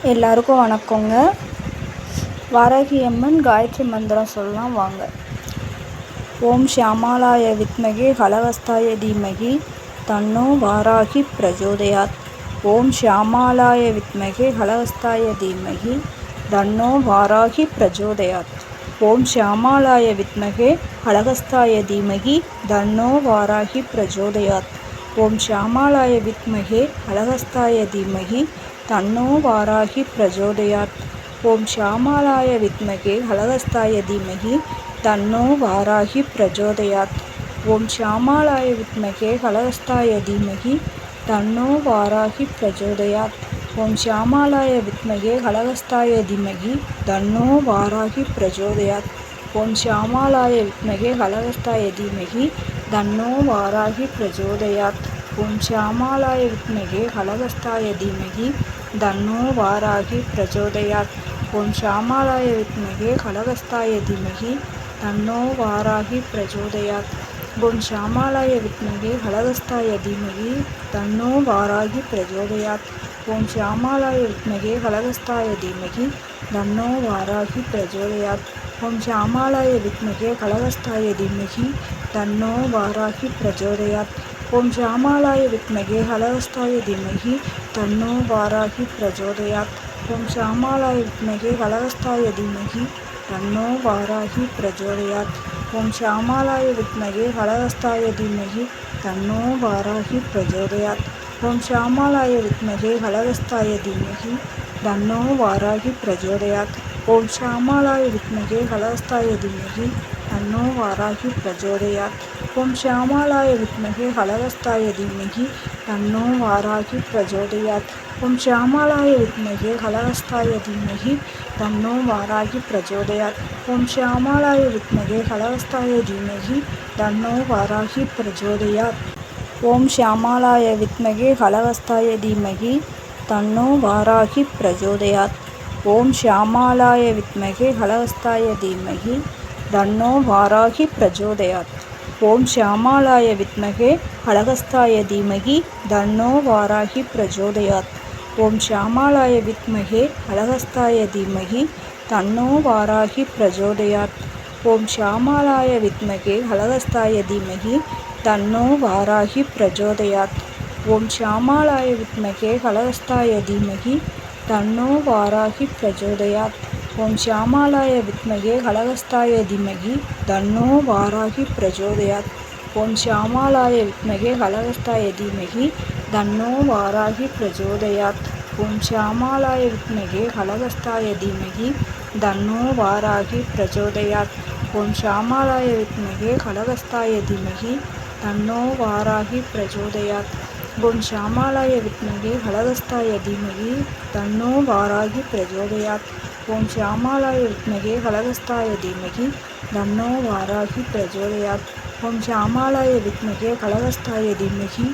எல்லாருக்கும் வணக்கங்க. வாராகி அம்மன் காயத்ரி மந்திரம் சொல்லலாம் வாங்க. ஓம் ஷியாமளாய வித்மகே ஹலஹஸ்தாய தீமகி தன்னோ வாராகி பிரச்சோதயாத். ஓம் ஷியாமளாய வித்மகே ஹலஹஸ்தாய தீமகி தன்னோ வாராகி பிரச்சோதயாத். ஓம் ஷியாமளாய வித்மகே ஹலஹஸ்தாய தீமகி தன்னோ வாராகி பிரச்சோதயாத். ஓம் ஷியாமளாய வித்மகே ஹலஹஸ்தாய தீமகி தன்னோ வாராகி பிரச்சோதயாத். ஓம் ஷியாமளாய வித்மகே ஹலஹஸ்தாய தீமகி தன்னோ வாராகி பிரச்சோதயாத். ஓம் ஷியாமளாய வித்மகே ஹலஹஸ்தாய தீமகி தன்னோ வாராகி பிரச்சோதயாத். ஓம் ஷியாமளாய வித்மகே ஹலஹஸ்தாய தீமகி தன்னோ வாராகி பிரச்சோதயாத். ஓம் ஷியாமளாய வித்மகே ஹலஹஸ்தாய தீமகி தன்னோ வாராகி பிரச்சோதயாத். ஓம் ஷியாமளாய வித்மகே ஹலஹஸ்தாய தீமகி தன்னோ வாராகி பிரச்சோதயாத். ஓம் ஷியாமளாய வித்மகே ஹலஹஸ்தாய தீமகி தன்னோ வாராகி பிரச்சோதயாத். ஓம் ஷியாமளாய வித்மகே ஹலஹஸ்தாய தீமகி தன்னோ வாராகி பிரச்சோதயாத். ஓம் ஷியாமளாய வித்மகே ஹலஹஸ்தாய தீமகி தன்னோ வாராகி பிரச்சோதயாத். ஓம் ஷியாமளாய வித்மகே ஹலஹஸ்தாய தீமகி தன்னோ வாராகி பிரச்சோதயாத். ஓம் ஷியாமளாய வித்மகே ஹலஹஸ்தாய தீமகி தன்னோ வாராகி பிரச்சோதயாத். ஓம் ஷியாமளாய வித்மகே ஹலஹஸ்தாய தீமகி தன்னோ வாராகி பிரச்சோதயாத். ஓம் ஷியாமளாய வித்மகே ஹலஹஸ்தாய தீமகி தன்னோ வாராகி பிரச்சோதயாத். ஓம் ஷியாமளாய வித்மகே ஹலஹஸ்தாய தீமகி தன்னோ வாராகி பிரச்சோதயாத். ஓம் ஷியாமளாய வித்மகே ஹலஹஸ்தாய தீமகி தன்னோ வாராகி பிரச்சோதயாத். ஓம் ஷியாமளாய வித்மகே ஹலஹஸ்தாய தீமகி தன்னோ வாராகி பிரச்சோதயாத். ஓம் ஷியாமளாய வித்மகே ஹலஹஸ்தாய தீமகி தன்னோ வாராகி பிரச்சோதயாத். ஓம் ஷியாமளாய வித்மகே ஹலஹஸ்தாய தீமகி தன்னோ வாராகி பிரச்சோதயாத். ஓம் ஷியாமளாய வித்மகே ஹலஹஸ்தாய தீமகி தன்னோ வாராகி பிரச்சோதயாத். ஓம் ஷியாமளாய வித்மகே ஹலஹஸ்தாய தீமகி தன்னோ வாராகி பிரச்சோதயாத். ஓம் ஷியாமளாய வித்மகே ஹலஹஸ்தாய தீமகி தன்னோ வாராகி பிரச்சோதயாத். ஓம் ஷியாமளாய வித்மகே ஹலஹஸ்தாய தீமகி தன்னோ வாராகி பிரச்சோதயாத். ஓம் ஷியாமளாய வித்மகே ஹலஹஸ்தாய தீமகி தன்னோ வாராகி பிரச்சோதயாத். ஓம் ஷியாமளாய வித்மகே ஹலஹஸ்தாய தீமகி தன்னோ வாராகி பிரச்சோதயாத். ஓம் ஷியாமளாய வித்மகே ஹலஹஸ்தாய தீமகி தன்னோ வாராகி பிரச்சோதயாத். ஓம் ஷியாமளாய வித்மகே ஹலஹஸ்தாய தீமகி தன்னோ வாராகி பிரச்சோதயாத். ஓம் ஷியாமளாய வித்மகே ஹலஹஸ்தாய தீமகி தன்னோ வாராகி பிரச்சோதயாத். ஓம் ஷியாமளாய வித்மகே ஹலஹஸ்தாய தீமகி தன்னோ வாராகி பிரச்சோதயாத். ஓம் ஷியாமளாய வித்மகே ஹலஹஸ்தாய தீமகி தன்னோ வாராகி பிரச்சோதயாத். ஓம் ஷியாமளாய வித்மகே ஹலஹஸ்தாய தீமகி தன்னோ வாராகி பிரச்சோதயாத். ஓம் ஷியாமளாய வித்மகே ஹலஹஸ்தாய தீமகி தன்னோ வாராகி பிரச்சோதயாத். ஓம் ஷியாமளாய வித்மகே ஹலஹஸ்தாய தீமகி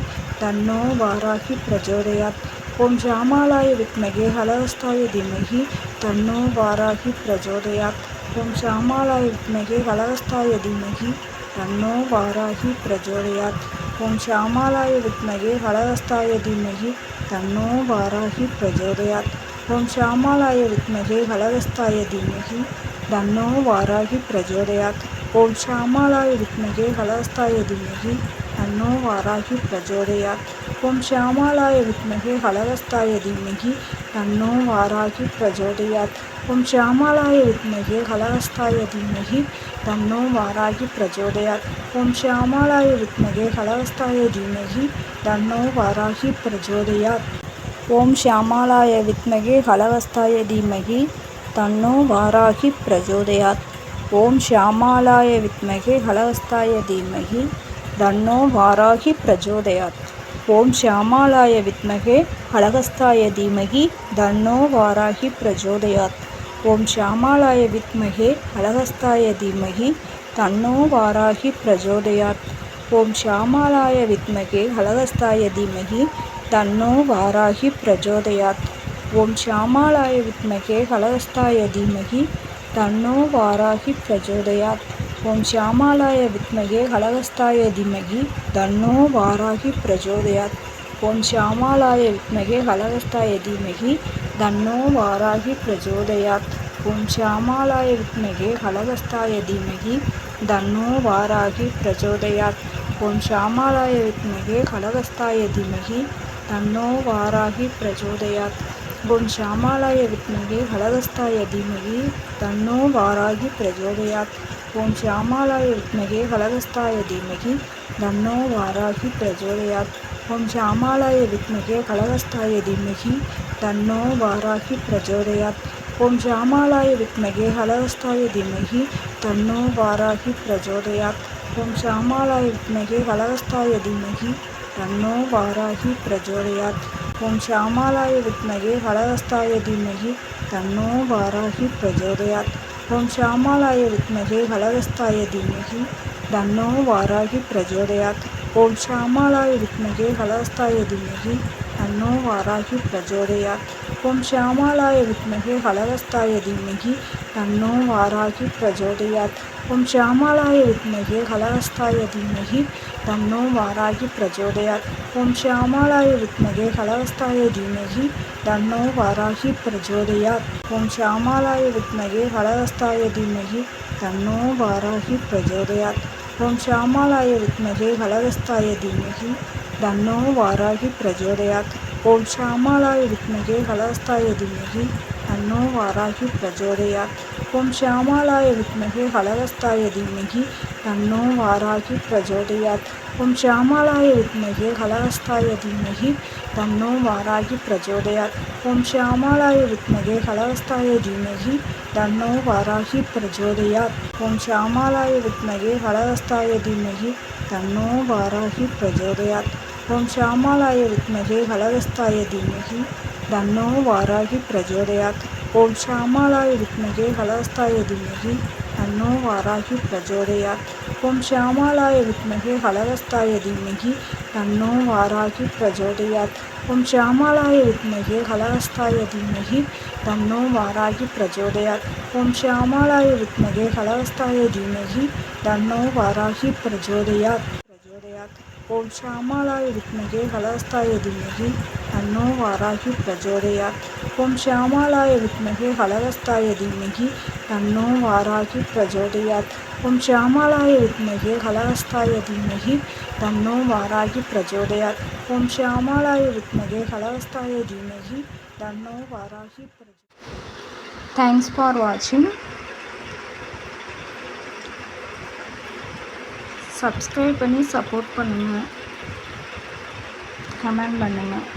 தன்னோ வாராகி பிரச்சோதயாத். ஓம் ஷியாமளாய வித்மகே ஹலஹஸ்தாய தீமகி தன்னோ வாராகி பிரச்சோதயாத். ஓம் ஷியாமளாய வித்மகே ஹலஹஸ்தாய தீமகி தன்னோ வாராகி பிரச்சோதயாத். ஓம் ஷியாமளாய வித்மகே ஹலஹஸ்தாய தீமகி தன்னோ வாராகி பிரச்சோதயாத். ஓம் ஷியாமளாய வித்மகே ஹலஹஸ்தாய தீமகி தன்னோ வாராகி பிரச்சோதயாத். ஓம் ஷியாமளாய வித்மகே ஹலஹஸ்தாய தீமகி தன்னோ வாராகி பிரச்சோதயாத். ஓம் ஷியாமளாய வித்மகே ஹலஹஸ்தாய தீமகி தன்னோ வாராகி பிரச்சோதயாத். ஓம் ஷியாமளாய வித்மகே ஹலஹஸ்தாய தீமகி தன்னோ வாராகி பிரச்சோதயாத். ஓம் ஷியாமளாய வித்மகே ஹலஹஸ்தாய தீமகி தன்னோ வாராகி பிரச்சோதயாத். ஓம் ஷியாமளாய வித்மகே ஹலஹஸ்தாய தீமகி தன்னோ வாராகி பிரச்சோதயாத். ஓம் ஷியாமளாய வித்மகே ஹலஹஸ்தாய தீமகி தன்னோ வாராகி பிரச்சோதயாத். ஓம் ஷியாமளாய வித்மகே ஹலஹஸ்தாய தீமகி தன்னோ வாராகி பிரச்சோதயாத். ஓம் ஷியாமளாய வித்மகே ஹலஹஸ்தாய தீமகி தன்னோ வாராகி பிரச்சோதயாத். ஓம் ஷியாமளாய வித்மகே ஹலஹஸ்தாய தீமகி தன்னோ வாராகி பிரச்சோதயாத். ஓம் ஷியாமளாய வித்மகே ஹலஹஸ்தாய தீமகி தன்னோ வாராகி பிரச்சோதயாத். ஓம் ஷியாமளாய வித்மகே ஹலஹஸ்தாய தீமகி தன்னோ வாராகி பிரச்சோதயாத். ஓம் ஷியாமளாய வித்மகே ஹலஹஸ்தாய தீமகி தன்னோ வாராகி பிரச்சோதயாத். ஓம் ஷியாமளாய வித்மகே ஹலஹஸ்தாய தீமகி தன்னோ வாராகி பிரச்சோதயாத். ஓம் ஷியாமளாய வித்மகே ஹலஹஸ்தாய தீமகி தன்னோ வாராகி பிரச்சோதயாத். ஓம் ஷியாமளாய வித்மகே ஹலஹஸ்தாய தீமகி தன்னோ வாராகி பிரச்சோதயாத். ஓம் ஷியாமளாய வித்மகே ஹலஹஸ்தாய தீமகி தன்னோ வாராகி பிரச்சோதயாத். ஓம் ஷியாமளாய வித்மகே ஹலஹஸ்தாய தீமகி தன்னோ வாராகி பிரச்சோதயாத். ஓம் ஷியாமளாய வித்மகே ஹலஹஸ்தாய தீமகி தன்னோ வாராகி பிரச்சோதயாத். ஓம் ஷியாமளாய வித்மகே ஹலஹஸ்தாய தீமகி தன்னோ வாராகி பிரச்சோதயாத். ஓம் ஷியாமளாய வித்மகே ஹலஹஸ்தாய தீமகி தன்னோ வாராகி பிரச்சோதயாத். ஓம் ஷியாமளாய வித்மகே ஹலஹஸ்தாய தீமகி தன்னோ வாராகி பிரச்சோதயாத். ஓம் ஷியாமளாய வித்மகே ஹலஹஸ்தாய தீமகி தன்னோ வாராகி பிரச்சோதயாத். ஓம் ஷியாமளாய வித்மகே ஹலஹஸ்தாய தீமகி தன்னோ வாராகி பிரச்சோதயாத். ஓம் ஷியாமளாய வித்மகே ஹலஹஸ்தாய தீமகி தன்னோ வாராகி பிரச்சோதயாத். ஓம் ஷியாமளாய வித்மகே ஹலஹஸ்தாய தீமகி தன்னோ வாராகி பிரச்சோதயாத். ஓம் ஷியாமளாய வித்மகே ஹலஹஸ்தாய தீமகி தன்னோ வாராகி பிரச்சோதயாத். ஓம் ஷியாமளாய வித்மகே ஹலஹஸ்தாய தீமகி தன்னோ வாராகி பிரச்சோதயாத். ஓம் ஷியாமளாய வித்மகே ஹலஹஸ்தாய தீமகி தன்னோ வாராகி பிரச்சோதயாத். ஓம் ஷியாமளாய வித்மகே ஹலஹஸ்தாய தீமகி தன்னோ வாராகி பிரச்சோதயாத். ஓம் ஷியாமளாய வித்மகே ஹலஹஸ்தாய தீமகி தன்னோ வாராகி பிரச்சோதயாத். ஓம் ஷியாமளாய வித்மகே ஹலஹஸ்தாய தீமகி தன்னோ வாராகி பிரச்சோதயாத். ஓம் ஷியாமளாய வித்மகே ஹலஹஸ்தாய தீமகி தன்னோ வாராகி பிரச்சோதயாத். ஓம் ஷியாமளாய வித்மகே ஹலஹஸ்தாய தீமகி தன்னோ வாராகி பிரச்சோதயாத். ஓம் ஷியாமளாய வித்மகே ஹலஹஸ்தாய தீமகி தன்னோ வாராகி பிரச்சோதயாத். ஓம் ஷியாமளாய வித்மகே ஹலஹஸ்தாய தீமகி தன்னோ வாராகி பிரச்சோதயாத். ஓம் ஷியாமளாய வித்மகே ஹலஹஸ்தாய தீமகி தன்னோ வாராகி பிரச்சோதயாத். ஓம் ஷியாமளாய வித்மகே ஹலஹஸ்தாய தீமகி தன்னோ வாராகி பிரச்சோதயாத். ஓம் ஷியாமளாய வித்மகே ஹலஹஸ்தாய தீமகி தன்னோ வாராகி பிரச்சோதயாத். ஓம் ஷியாமளாய வித்மகே ஹலஹஸ்தாய தீமகி தன்னோ வாராகி பிரச்சோதயாத். ஓம் ஷியாமளாய வித்மகே ஹலஹஸ்தாய தீமகி தன்னோ வாராகி பிரச்சோதயாத். தேங்க்ஸ் ஃபார் வாட்சிங். சப்ஸ்கிரைப் பண்ணி சப்போர்ட் பண்ணுங்கள், கமெண்ட் பண்ணுங்கள்.